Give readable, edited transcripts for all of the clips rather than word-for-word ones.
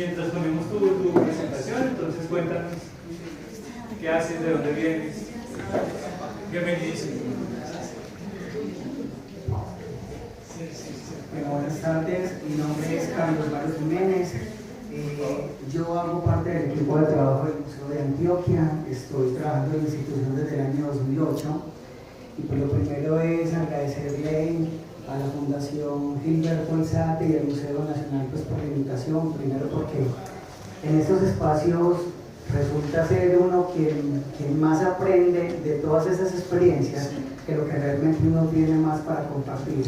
mientras ponemos tu presentación, entonces cuéntanos qué haces, de dónde vienes. Bienvenidísimo. Buenas tardes, mi nombre es Carlos Mario Jiménez. Yo hago parte del equipo de trabajo del Museo de Antioquia. Estoy trabajando en la institución desde el año 2008. Y pues lo primero es agradecerle a la Fundación Gilberto Alzate y al Museo Nacional pues, por la invitación. Primero porque en estos espacios resulta ser uno quien más aprende de todas esas experiencias que lo que realmente uno tiene más para compartir.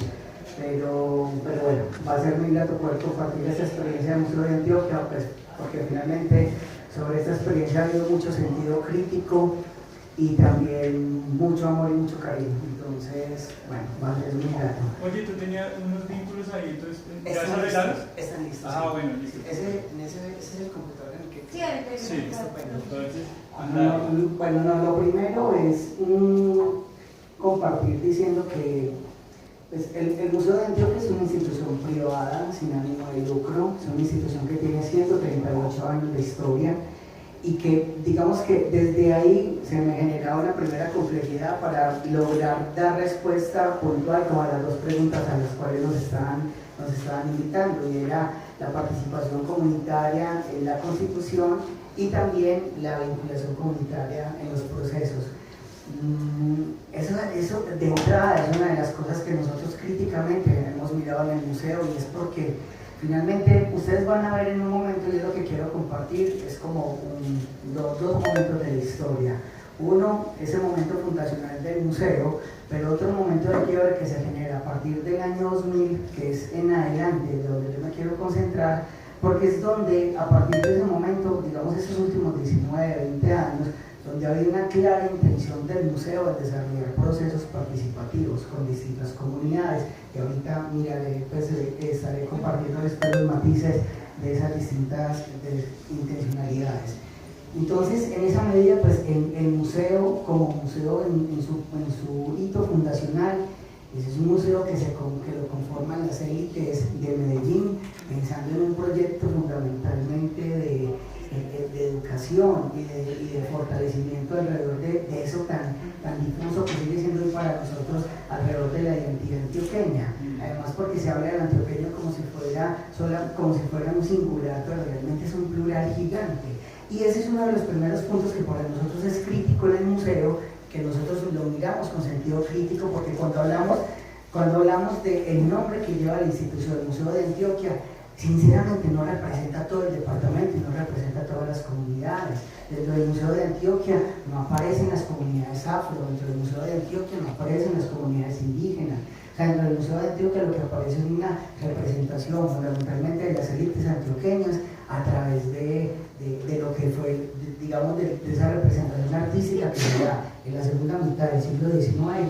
Pero bueno, va a ser muy grato poder compartir esta experiencia del Museo de Antioquia, pues, porque finalmente sobre esta experiencia ha habido mucho sentido crítico y también mucho amor y mucho cariño. Entonces, bueno, va a ser muy grato. Oye, tú tenías unos vínculos ahí, entonces, ¿ya ¿Están se arreglaron? Están listos. Ah, bueno, listo. Ese es el computador en el que... Sí, estupendo. Entonces, Bueno, lo primero es compartir diciendo que pues, el Museo de Antioquia es una institución privada sin ánimo de lucro, es una institución que tiene 138 años de historia y que digamos que desde ahí se me generaba una primera complejidad para lograr dar respuesta puntual como a las dos preguntas a las cuales nos estaban invitando, y era la participación comunitaria en la Constitución y también la vinculación comunitaria en los procesos. Eso de entrada es una de las cosas que nosotros críticamente hemos mirado en el museo, y es porque finalmente ustedes van a ver en un momento, y es lo que quiero compartir, es como dos momentos de la historia. Uno, ese momento fundacional del museo, pero otro momento de quiebre que se genera a partir del año 2000, que es en adelante, de donde yo me quiero concentrar, porque es donde a partir de ese momento, digamos esos últimos 19, 20 años, donde había una clara intención del museo de desarrollar procesos participativos con distintas comunidades, y ahorita miraré, pues, estaré compartiendo después los matices de esas distintas intencionalidades. Entonces, en esa medida, pues, el museo, como museo en su hito fundacional, es un museo que lo conforman las élites de Medellín, pensando en un proyecto fundamentalmente de educación y de fortalecimiento alrededor de eso tan difuso que sigue siendo hoy para nosotros alrededor de la identidad antioqueña. Además, porque se habla del antioqueño como si fuera un singular, pero realmente es un plural gigante. Y ese es uno de los primeros puntos que para nosotros es crítico en el museo, que nosotros lo miramos con sentido crítico, porque cuando hablamos del nombre que lleva la institución, el Museo de Antioquia, sinceramente no representa todo el departamento y no representa todas las comunidades. Dentro del Museo de Antioquia no aparecen las comunidades afro, dentro del Museo de Antioquia no aparecen las comunidades indígenas. O sea, dentro del Museo de Antioquia lo que aparece es una representación fundamentalmente de las élites antioqueñas a través de lo que fue, digamos, de esa representación artística que se da en la segunda mitad del siglo XIX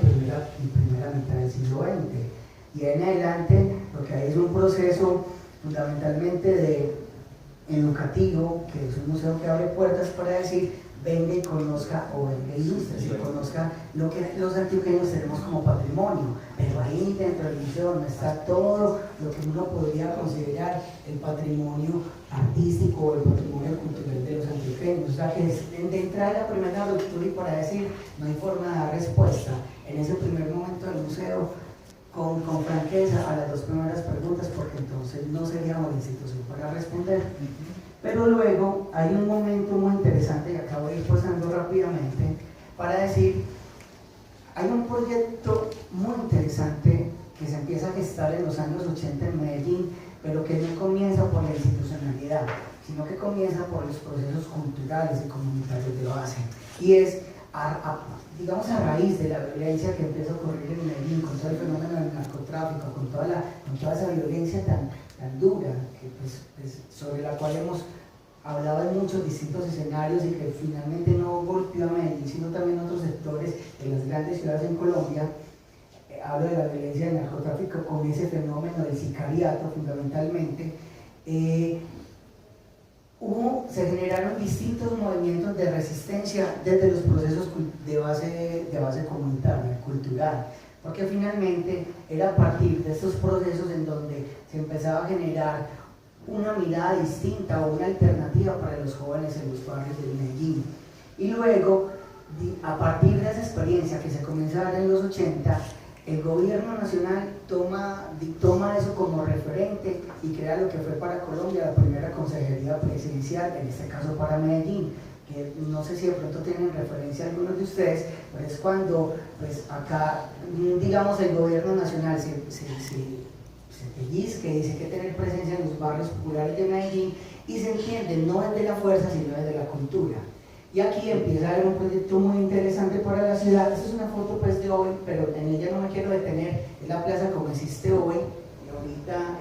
y primera mitad del siglo XX. Y en adelante lo que hay es un proceso fundamentalmente educativo, que es un museo que abre puertas para decir venga y conozca, o venga y ilustre, y conozca lo que los antioqueños tenemos como patrimonio, pero ahí dentro del museo no está todo lo que uno podría considerar el patrimonio artístico o el patrimonio cultural de los antioqueños. O sea que de entrada la primera ruptura, y para decir no hay forma de dar respuesta en ese primer momento del museo con franqueza a las dos primeras preguntas, porque entonces no seríamos la institución para responder. Pero luego hay un momento muy interesante que acabo de ir pasando rápidamente para decir, hay un proyecto muy interesante que se empieza a gestar en los años 80 en Medellín, pero que no comienza por la institucionalidad, sino que comienza por los procesos culturales y comunitarios de base. Y es, digamos, a raíz de la violencia que empieza a ocurrir en Medellín, con todo el fenómeno del narcotráfico, con toda esa violencia tan dura, que, pues, sobre la cual hemos hablado en muchos distintos escenarios y que finalmente no golpeó a Medellín, sino también a otros sectores de las grandes ciudades en Colombia. Hablo de la violencia del narcotráfico con ese fenómeno del sicariato fundamentalmente. Se generaron distintos movimientos de resistencia desde los procesos de base comunitaria, cultural, porque finalmente era a partir de estos procesos en donde se empezaba a generar una mirada distinta o una alternativa para los jóvenes en los barrios de Medellín. Y luego, a partir de esa experiencia que se comienza a dar en los 80, el gobierno nacional toma eso como referente y crea lo que fue para Colombia la primera consejería presidencial, en este caso para Medellín, que no sé si de pronto tienen referencia algunos de ustedes, pero es cuando pues acá, digamos, el gobierno nacional se pellizca y dice que tener presencia en los barrios populares de Medellín, y se entiende no desde la fuerza sino desde la cultura. Y aquí empieza a haber un proyecto muy interesante para la ciudad. Esta es una foto pues de hoy, pero en ella no me quiero detener, es la plaza como existe hoy, y ahorita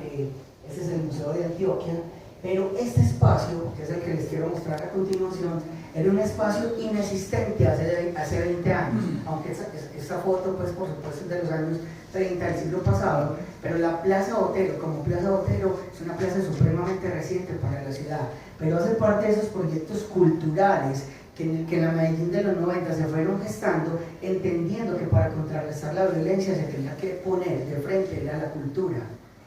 este es el Museo de Antioquia, pero este espacio, que es el que les quiero mostrar a continuación, era un espacio inexistente hace 20 años, aunque esta foto pues por supuesto es de los años 30 del siglo pasado, pero la Plaza Botero, como Plaza Botero, es una plaza supremamente reciente para la ciudad, pero hace parte de esos proyectos culturales que en la Medellín de los 90 se fueron gestando, entendiendo que para contrarrestar la violencia se tenía que poner de frente a la cultura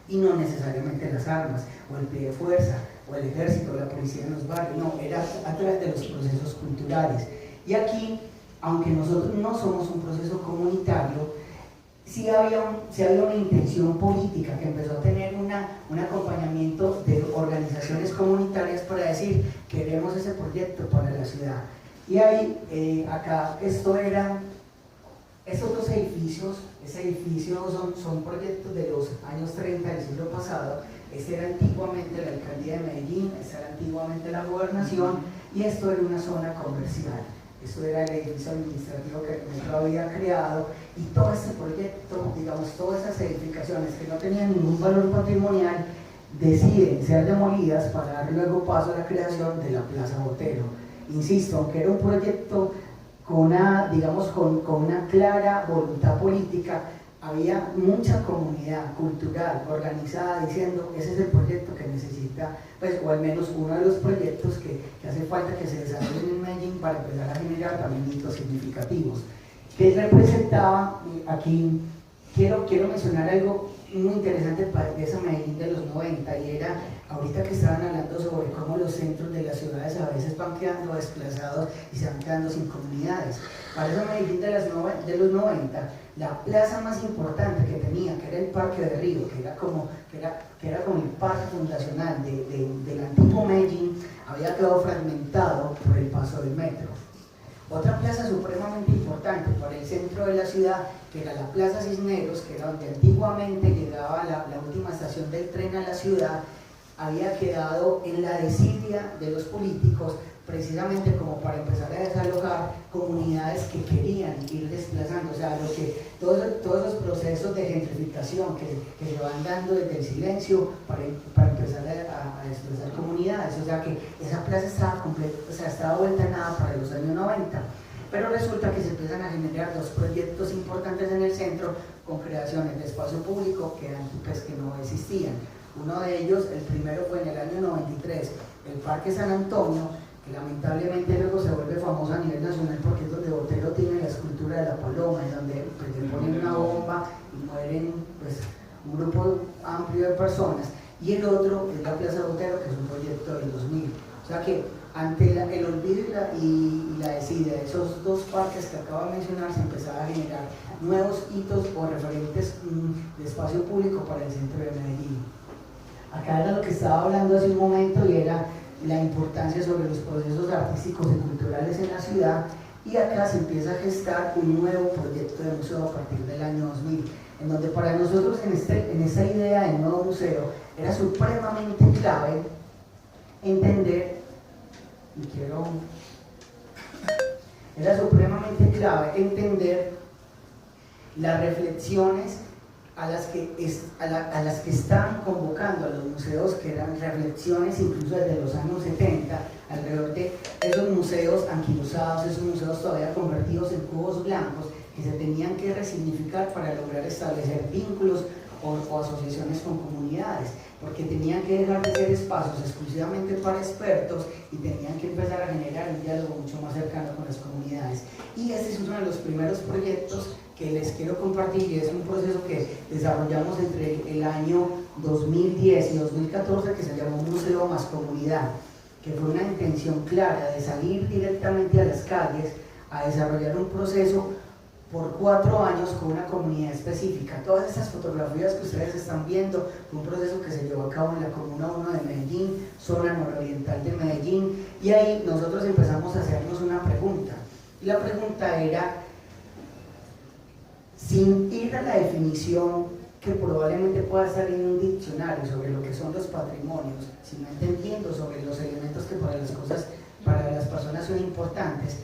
y no necesariamente las armas o el pie de fuerza o el ejército o la policía en los barrios, no, era a través de los procesos culturales. Y aquí, aunque nosotros no somos un proceso comunitario, sí había una intención política que empezó a tener un acompañamiento de organizaciones comunitarias para decir, queremos ese proyecto para la ciudad. Y ahí, acá, estos dos edificios, son proyectos de los años 30 del siglo pasado. Este era antiguamente la alcaldía de Medellín, esta era antiguamente la gobernación, y esto era una zona comercial. Esto era el edificio administrativo que el metro había creado, y todo este proyecto, digamos, todas esas edificaciones que no tenían ningún valor patrimonial, deciden ser demolidas para dar luego paso a la creación de la Plaza Botero. Insisto, aunque era un proyecto con una clara voluntad política, había mucha comunidad cultural organizada diciendo, ese es el proyecto que necesita, pues, o al menos uno de los proyectos que hace falta que se desarrollen en Medellín para empezar a generar también hitos significativos. Que representaba, aquí quiero mencionar algo muy interesante de esa Medellín de los 90, y era, ahorita que estaban hablando sobre cómo los centros de las ciudades a veces van quedando desplazados y se van quedando sin comunidades. Para esa Medellín de los 90, la plaza más importante que tenía, que era el Parque de Río, que era como el parque fundacional del antiguo Medellín, había quedado fragmentado por el paso del metro. Otra plaza supremamente importante para el centro de la ciudad, que era la Plaza Cisneros, que era donde antiguamente llegaba la última estación del tren a la ciudad, había quedado en la desidia de los políticos, precisamente como para empezar a desalojar comunidades que querían ir desplazando, o sea, todos los procesos de gentrificación que se van dando desde el silencio para empezar a desplazar comunidades, o sea que esa plaza estaba completa, o sea, estaba vuelta a nada para los años 90, pero resulta que se empiezan a generar dos proyectos importantes en el centro con creaciones de espacio público que no existían. Uno de ellos, el primero fue en el año 93, el Parque San Antonio, que lamentablemente luego se vuelve famoso a nivel nacional porque es donde Botero tiene la escultura de la paloma, y donde pues, le ponen una bomba y mueren pues, un grupo amplio de personas. Y el otro es la Plaza Botero, que es un proyecto del 2000. O sea que ante el olvido y la desidia de esos dos parques que acabo de mencionar, se empezaba a generar nuevos hitos o referentes de espacio público para el centro de Medellín. Acá era lo que estaba hablando hace un momento, y era la importancia sobre los procesos artísticos y culturales en la ciudad, y acá se empieza a gestar un nuevo proyecto de museo a partir del año 2000, en donde para nosotros en esta idea del nuevo museo era supremamente clave entender, las reflexiones a las que están convocando a los museos, que eran reflexiones incluso desde los años 70, alrededor de esos museos anquilosados, esos museos todavía convertidos en cubos blancos, que se tenían que resignificar para lograr establecer vínculos o asociaciones con comunidades, porque tenían que dejar de ser espacios exclusivamente para expertos y tenían que empezar a generar un diálogo mucho más cercano con las comunidades. Y este es uno de los primeros proyectos que les quiero compartir, y es un proceso que desarrollamos entre el año 2010 y 2014 que se llamó Museo más Comunidad, que fue una intención clara de salir directamente a las calles a desarrollar un proceso por 4 años con una comunidad específica. Todas estas fotografías que ustedes están viendo fue un proceso que se llevó a cabo en la Comuna 1 de Medellín, zona nororiental de Medellín, y ahí nosotros empezamos a hacernos una pregunta, y la pregunta era, sin ir a la definición que probablemente pueda estar en un diccionario sobre lo que son los patrimonios, sino entendiendo sobre los elementos que para las personas son importantes,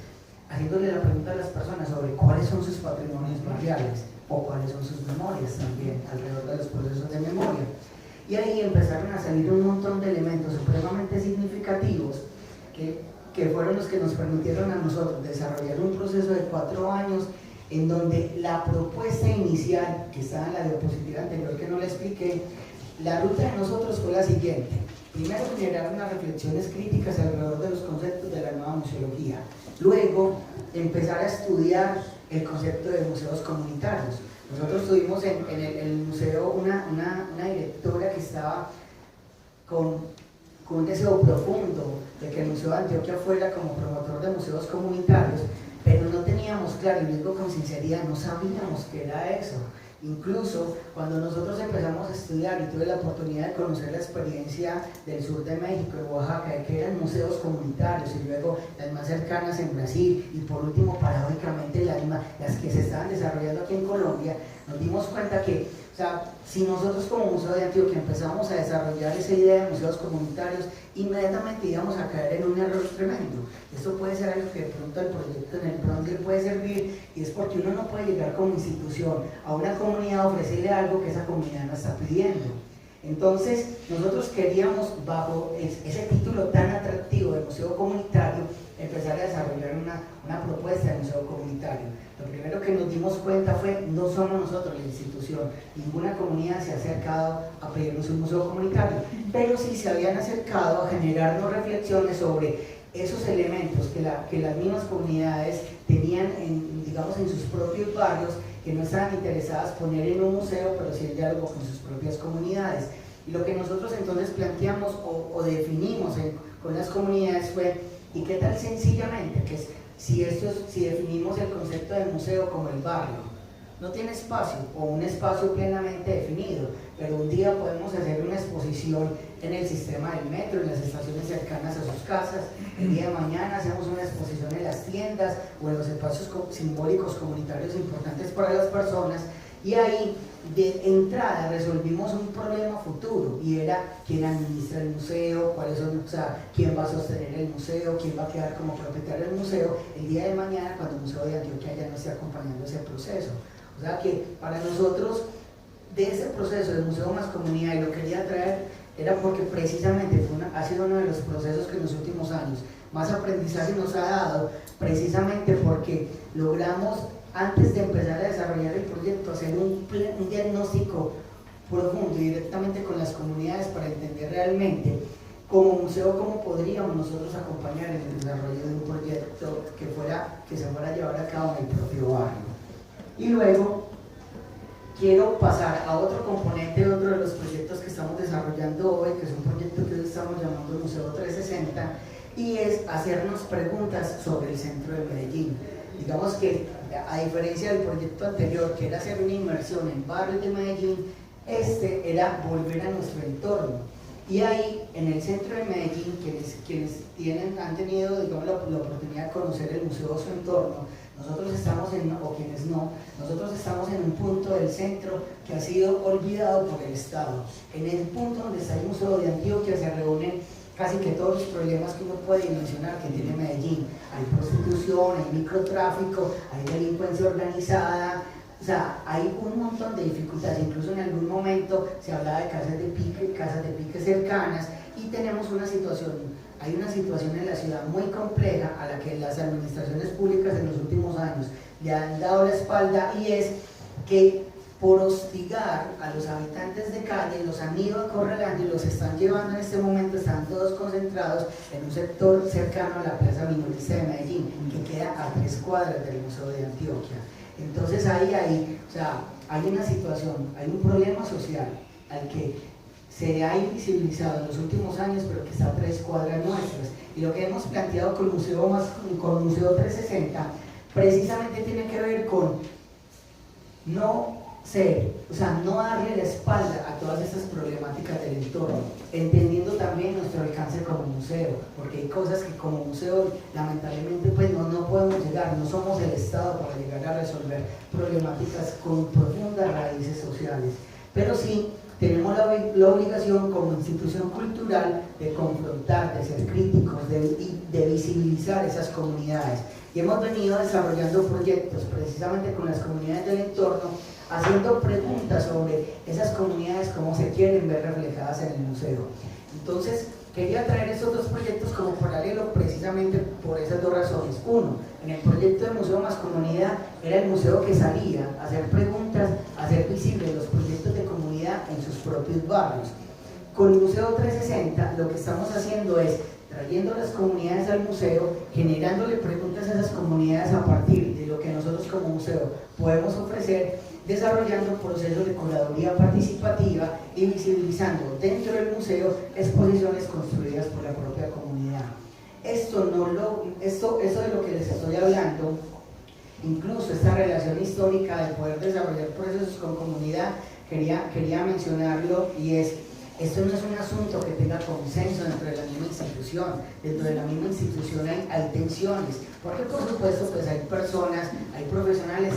haciéndole la pregunta a las personas sobre cuáles son sus patrimonios barriales o cuáles son sus memorias también alrededor de los procesos de memoria. Y ahí empezaron a salir un montón de elementos supremamente significativos que fueron los que nos permitieron a nosotros desarrollar un proceso de 4 años en donde la propuesta inicial, que estaba en la diapositiva anterior que no la expliqué, la ruta de nosotros fue la siguiente. Primero, generar unas reflexiones críticas alrededor de los conceptos de la nueva museología. Luego, empezar a estudiar el concepto de museos comunitarios. Nosotros tuvimos en el museo una directora que estaba con un deseo profundo de que el Museo de Antioquia fuera como promotor de museos comunitarios, pero no teníamos claro, y lo digo con sinceridad, no sabíamos qué era eso. Incluso cuando nosotros empezamos a estudiar y tuve la oportunidad de conocer la experiencia del sur de México, de Oaxaca, de que eran museos comunitarios y luego las más cercanas en Brasil y por último paradójicamente las que se estaban desarrollando aquí en Colombia, nos dimos cuenta que, o sea, si nosotros como Museo de Antioquia empezamos a desarrollar esa idea de museos comunitarios, inmediatamente íbamos a caer en un error tremendo. Esto puede ser algo que de pronto el proyecto en el Bronx le puede servir, y es porque uno no puede llegar como institución a una comunidad a ofrecerle algo que esa comunidad no está pidiendo. Entonces, nosotros queríamos, bajo ese título tan atractivo de museo comunitario, empezar a desarrollar una propuesta de museo comunitario. Lo primero que nos dimos cuenta fue, no somos nosotros la institución, ninguna comunidad se ha acercado a pedirnos un museo comunitario, pero sí se habían acercado a generarnos reflexiones sobre esos elementos que las mismas comunidades tenían digamos, en sus propios barrios, que no estaban interesadas poner en un museo, pero sí el diálogo con sus propias comunidades. Y lo que nosotros entonces planteamos o definimos con las comunidades fue, ¿y qué tal sencillamente? Que si definimos el concepto de museo como el barrio, no tiene espacio o un espacio plenamente definido, pero un día podemos hacer una exposición en el sistema del metro, en las estaciones cercanas a sus casas, el día de mañana hacemos una exposición en las tiendas o en los espacios simbólicos comunitarios importantes para las personas, y ahí de entrada resolvimos un problema futuro, y era quién administra el museo, cuáles son, o sea, quién va a sostener el museo, quién va a quedar como propietario del museo el día de mañana cuando el Museo de Antioquia ya no esté acompañando ese proceso. O sea que para nosotros, de ese proceso de museo más comunidad, y lo quería traer, era porque precisamente ha sido uno de los procesos que en los últimos años más aprendizaje nos ha dado, precisamente porque logramos, antes de empezar a desarrollar el proyecto, hacer un diagnóstico profundo y directamente con las comunidades para entender realmente como museo cómo podríamos nosotros acompañar en el desarrollo de un proyecto que se fuera a llevar a cabo en el propio barrio. Y luego quiero pasar a otro componente de otro de los proyectos que estamos desarrollando hoy, que es un proyecto que hoy estamos llamando Museo 360, y es hacernos preguntas sobre el centro de Medellín. Digamos que, a diferencia del proyecto anterior, que era hacer una inmersión en barrios de Medellín, este era volver a nuestro entorno. Y ahí, en el centro de Medellín, quienes han tenido, digamos, la oportunidad de conocer el museo o su entorno, nosotros estamos o quienes no, nosotros estamos en un punto del centro que ha sido olvidado por el Estado. En el punto donde está el Museo de Antioquia se reúnen casi que todos los problemas que uno puede dimensionar que tiene Medellín. Hay prostitución, hay microtráfico, hay delincuencia organizada, o sea, hay un montón de dificultades. Incluso en algún momento se hablaba de casas de pique cercanas, y tenemos hay una situación en la ciudad muy compleja a la que las administraciones públicas en los últimos años le han dado la espalda, y es que por hostigar a los habitantes de calle los han ido acorralando y los están llevando en este momento, están todos concentrados en un sector cercano a la Plaza Minorista de Medellín, que queda a 3 cuadras del Museo de Antioquia. Entonces ahí, o sea, hay una situación, hay un problema social al que se ha invisibilizado en los últimos años, pero que está a 3 cuadras nuestras. Y lo que hemos planteado con Museo 360 precisamente tiene que ver con no darle la espalda a todas estas problemáticas del entorno, entendiendo también nuestro alcance como museo, porque hay cosas que como museo lamentablemente pues no podemos llegar, no somos el Estado para llegar a resolver problemáticas con profundas raíces sociales, pero sí tenemos la obligación como institución cultural de confrontar, de ser críticos, de visibilizar esas comunidades. Y hemos venido desarrollando proyectos precisamente con las comunidades del entorno, haciendo preguntas sobre esas comunidades, cómo se quieren ver reflejadas en el museo. Entonces, quería traer estos dos proyectos como paralelo precisamente por esas dos razones. Uno, en el proyecto de Museo Más Comunidad era el museo que salía a hacer preguntas, a hacer visibles los proyectos de comunidad en sus propios barrios. Con el Museo 360 lo que estamos haciendo es trayendo las comunidades al museo, generándole preguntas a esas comunidades a partir de lo que nosotros como museo podemos ofrecer, desarrollando procesos de curaduría participativa y visibilizando dentro del museo exposiciones construidas por la propia comunidad. Esto de lo que les estoy hablando, incluso esta relación histórica de poder desarrollar procesos con comunidad, quería mencionarlo, y esto no es un asunto que tenga consenso dentro de la misma institución. Dentro de la misma institución hay tensiones, porque por supuesto pues hay personas, hay profesionales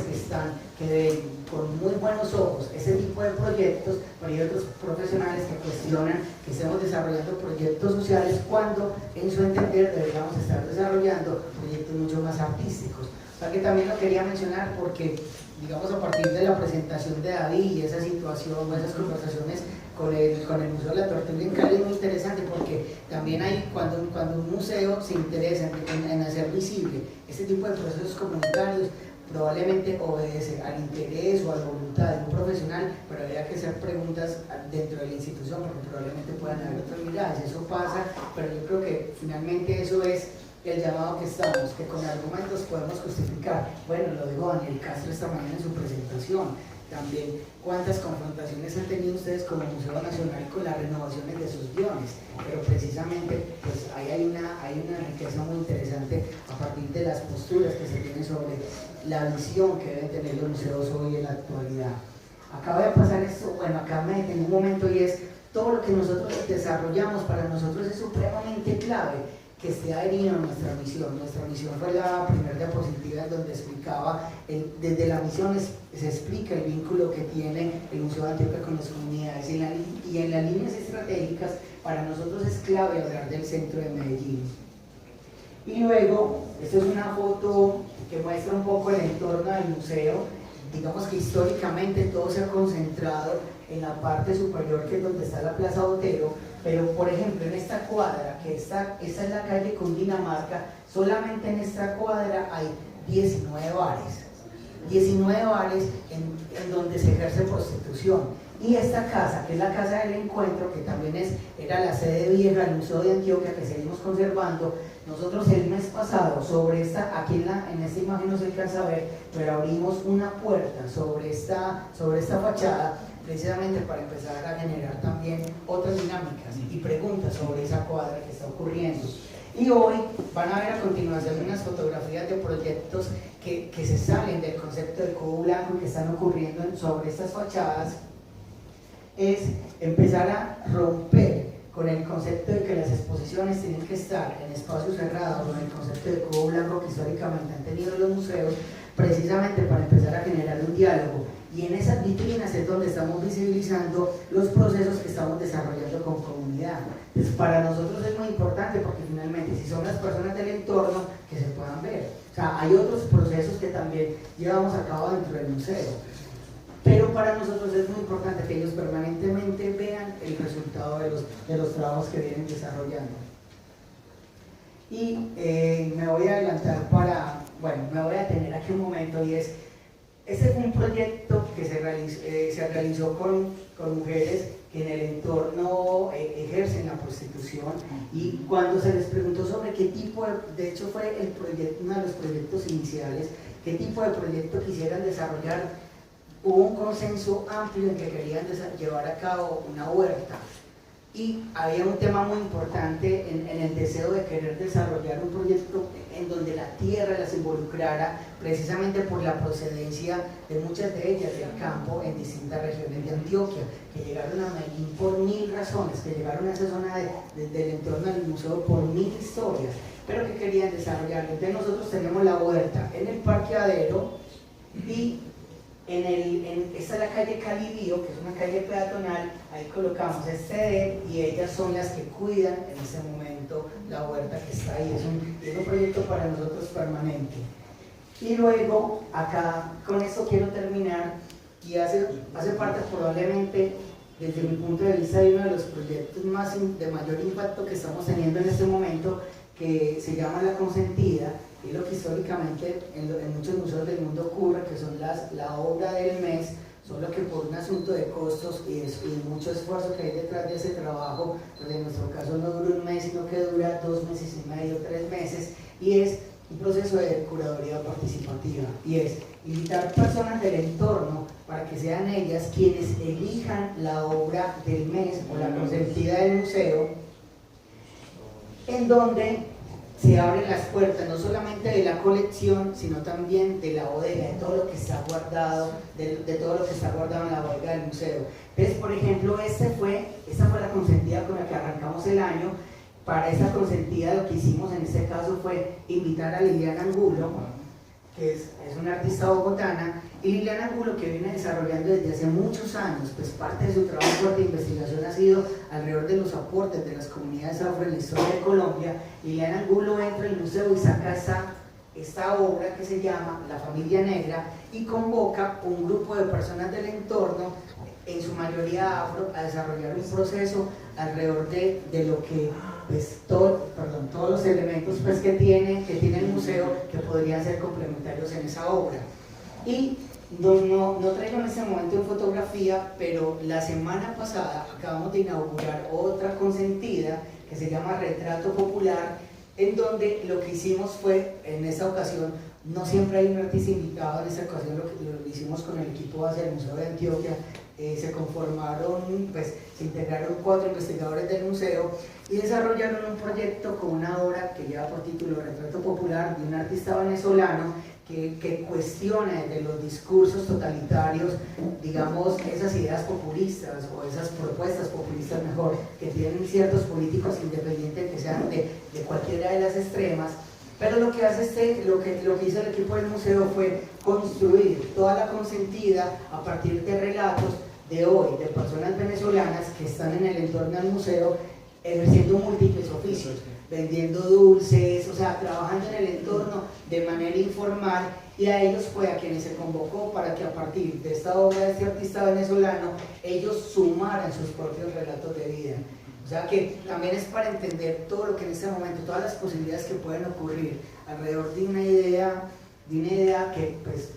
que ven con muy buenos ojos ese tipo de proyectos, pero hay otros profesionales que cuestionan que estemos desarrollando proyectos sociales cuando en su entender deberíamos estar desarrollando proyectos mucho más artísticos. O sea que también lo quería mencionar porque, digamos, a partir de la presentación de David y esa situación, esas conversaciones con el Museo de la Tortuga en Cali es muy interesante, porque también hay, cuando un museo se interesa en hacer visible este tipo de procesos comunitarios, probablemente obedece al interés o a la voluntad de un profesional, pero habría que hacer preguntas dentro de la institución, porque probablemente puedan haber otras miradas. Eso pasa, pero yo creo que finalmente eso es el llamado que estamos, que con argumentos podemos justificar. Bueno, lo dijo Daniel Castro esta mañana en su presentación. También, ¿cuántas confrontaciones han tenido ustedes como Museo Nacional con las renovaciones de sus guiones? Pero precisamente, pues ahí hay una riqueza muy interesante a partir de las posturas que se tienen sobre la visión que deben tener los museos hoy en la actualidad. Acaba de pasar esto, bueno, acá me detengo un momento, y es todo lo que nosotros desarrollamos para nosotros es supremamente clave que esté adherido a nuestra misión. Nuestra misión fue la primera diapositiva, en donde explicaba, desde la misión se explica el vínculo que tiene el Museo de Antioquia con las comunidades, y en las líneas estratégicas para nosotros es clave hablar del centro de Medellín. Y luego, esta es una foto que muestra un poco el entorno del museo. Digamos que históricamente todo se ha concentrado en la parte superior, que es donde está la Plaza Botero, pero por ejemplo en esta cuadra, que esta es la calle Cundinamarca, solamente en esta cuadra hay 19 bares en donde se ejerce prostitución. Y esta casa, que es la Casa del Encuentro, que también era la sede vieja del Museo de Antioquia, que seguimos conservando, nosotros el mes pasado, sobre esta, aquí en esta imagen no se alcanza a ver, pero abrimos una puerta sobre esta fachada, precisamente para empezar a generar también otras dinámicas y preguntas sobre esa cuadra que está ocurriendo. Y hoy van a ver a continuación unas fotografías de proyectos que se salen del concepto del cubo blanco, que están ocurriendo sobre estas fachadas. Es empezar a romper con el concepto de que las exposiciones tienen que estar en espacios cerrados, con el concepto de cubo blanco que históricamente han tenido los museos, precisamente para empezar a generar un diálogo. Y en esas vitrinas es donde estamos visibilizando los procesos que estamos desarrollando con comunidad. Entonces, para nosotros es muy importante, porque finalmente, si son las personas del entorno, que se puedan ver. O sea, hay otros procesos que también llevamos a cabo dentro del museo. Pero para nosotros es muy importante que ellos permanentemente vean el resultado de los trabajos que vienen desarrollando. Y me voy a adelantar me voy a detener aquí un momento, y este fue un proyecto que se realizó con mujeres que en el entorno ejercen la prostitución, y cuando se les preguntó sobre qué tipo de hecho fue uno de los proyectos iniciales, qué tipo de proyecto quisieran desarrollar, hubo un consenso amplio en que querían llevar a cabo una huerta. y había un tema muy importante en el deseo de querer desarrollar un proyecto en donde la tierra las involucrara, precisamente por la procedencia de muchas de ellas del campo en distintas regiones de Antioquia, que llegaron a Medellín por 1000 razones, que llegaron a esa zona del entorno del museo por 1000 historias, pero que querían desarrollarlo. Entonces nosotros tenemos la huerta en el parqueadero y esta es la calle Calibío, que es una calle peatonal. Ahí colocamos este y ellas son las que cuidan en ese momento la huerta que está ahí. Es un proyecto para nosotros permanente. Y luego, acá, con esto quiero terminar, y hace parte probablemente, desde mi punto de vista, de uno de los proyectos de mayor impacto que estamos teniendo en este momento, que se llama La Consentida, y lo que históricamente en muchos museos del mundo ocurre, que son la obra del mes, solo que por un asunto de costos y mucho esfuerzo que hay detrás de ese trabajo, pues en nuestro caso no dura un mes, sino que dura 2 meses y medio, 3 meses, y es un proceso de curaduría participativa, y es invitar personas del entorno para que sean ellas quienes elijan la obra del mes o la consentida del museo, en donde se abren las puertas no solamente de la colección, sino también de la bodega, de todo lo que está guardado, de todo lo que está guardado en la bodega del museo. Entonces, por ejemplo, esta fue la consentida con la que arrancamos el año. Para esta consentida lo que hicimos en este caso fue invitar a Liliana Angulo, que es una artista bogotana, y Liliana Angulo, que viene desarrollando desde hace muchos años, pues parte de su trabajo de investigación ha sido alrededor de los aportes de las comunidades afro en la historia de Colombia. Liliana Angulo entra al museo y saca esta obra que se llama La Familia Negra y convoca un grupo de personas del entorno, en su mayoría afro, a desarrollar un proceso alrededor de lo que pues todos los elementos pues, que tiene el museo, que podrían ser complementarios en esa obra. Y no traigo en este momento en fotografía, pero la semana pasada acabamos de inaugurar otra consentida que se llama Retrato Popular, en donde lo que hicimos fue, en esta ocasión, no siempre hay un artista invitado, en esta ocasión lo hicimos con el equipo base del Museo de Antioquia. Se conformaron, pues se integraron 4 investigadores del museo y desarrollaron un proyecto con una obra que lleva por título Retrato Popular, de un artista venezolano que cuestiona desde los discursos totalitarios, digamos, esas ideas populistas o esas propuestas populistas mejor, que tienen ciertos políticos independientes que sean de cualquiera de las extremas. Pero lo que hace lo que hizo el equipo del museo fue construir toda la consentida a partir de relatos de hoy, de personas venezolanas que están en el entorno del museo ejerciendo múltiples oficios, vendiendo dulces, o sea, trabajando en el entorno de manera informal, y a ellos fue a quienes se convocó para que a partir de esta obra de este artista venezolano ellos sumaran sus propios relatos de vida. O sea que también es para entender todo lo que en este momento, todas las posibilidades que pueden ocurrir alrededor de una idea que, pues,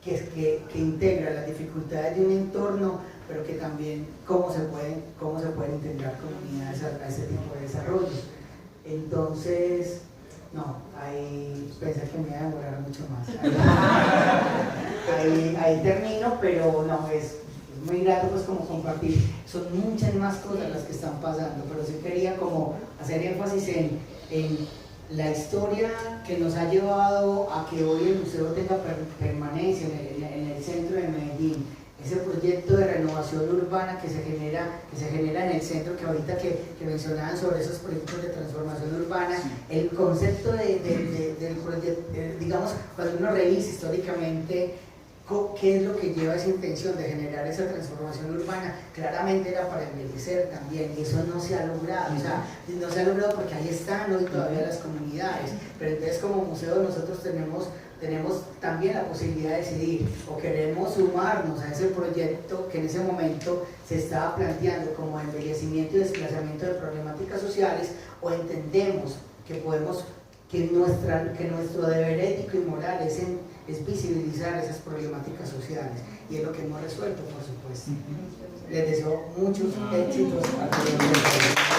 que integra las dificultades de un entorno, pero que también cómo se pueden integrar comunidades a ese tipo de desarrollos. Entonces, no, ahí pensé que me iba a demorar mucho más. Ahí termino, pero no, es muy grato pues como compartir. Son muchas más cosas las que están pasando, pero sí quería como hacer énfasis en la historia que nos ha llevado a que hoy el museo tenga permanencia en el centro de Medellín. Ese proyecto de renovación urbana que se genera en el centro, que ahorita que mencionaban sobre esos proyectos de transformación urbana, el concepto del proyecto, digamos, cuando uno revisa históricamente qué es lo que lleva esa intención de generar esa transformación urbana, claramente era para embellecer también, y eso no se ha logrado, o sea, no se ha logrado porque ahí están hoy todavía las comunidades, pero entonces como museo nosotros tenemos también la posibilidad de decidir, o queremos sumarnos a ese proyecto que en ese momento se estaba planteando como embellecimiento y desplazamiento de problemáticas sociales, o entendemos que nuestro deber ético y moral es visibilizar esas problemáticas sociales, y es lo que hemos resuelto, por supuesto. Les deseo muchos éxitos a todos.